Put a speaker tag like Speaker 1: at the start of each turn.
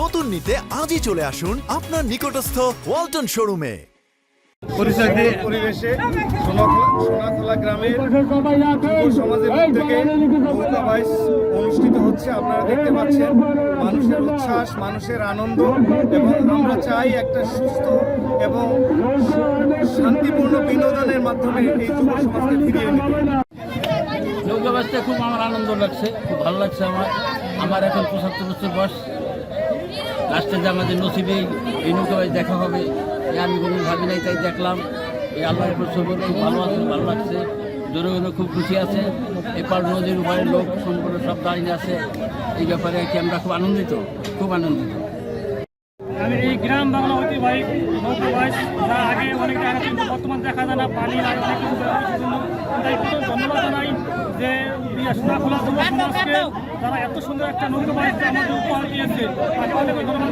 Speaker 1: নতুন নিতে আজই চলে আসুন আপনার নিকটস্থ ওয়ালটন শোরুমে।
Speaker 2: পরিবেশে সোনাখোলা গ্রামের যুব সমাজের উদ্যোগে নৌকা বাইচ অনুষ্ঠিত হচ্ছে। আপনারা দেখতে পাচ্ছেন মানুষের উচ্ছ্বাস, মানুষের আনন্দ, এবং আমরা চাই একটা সুস্থ এবং শান্তিপূর্ণ বিনোদনের মাধ্যমে এই যুব সমাজকে ফিরিয়ে নিতে।
Speaker 3: নৌকা বাইচতে খুব আমার আনন্দ লাগছে, খুব ভালো লাগছে। আমার এখন ৭৫ বছর বয়স। লাস্টে যে আমাদের নসিবে এই নৌকা বাইচ দেখা হবে আমি কোনো ভাবি নাই, তাই দেখলাম। এই আল্লাহর খবর খুব ভালো আছে, ভালো লাগছে। জনগণও খুব খুশি আছে। এপার নদীর উপরে লোক সম্পূর্ণ সব দাঁড়িয়ে আছে। এই ব্যাপারে কি আমরা খুব আনন্দিত, খুব আনন্দিত।
Speaker 4: আমি এই গ্রাম বাংলা ঐতিহ্যবাহী নৌকা বাইচ যা আগে অনেক জায়গা কিন্তু বর্তমান দেখা যায় না, পানি আর অনেক কিছু তাই খুব ধন্যবাদ জানাই যে সোনাখোলা যুব সমাজকে যারা এত সুন্দর একটা নৌকা বাইচ আমাদের উপহার দিয়েছে। তাকে অনেক ধন্যবাদ।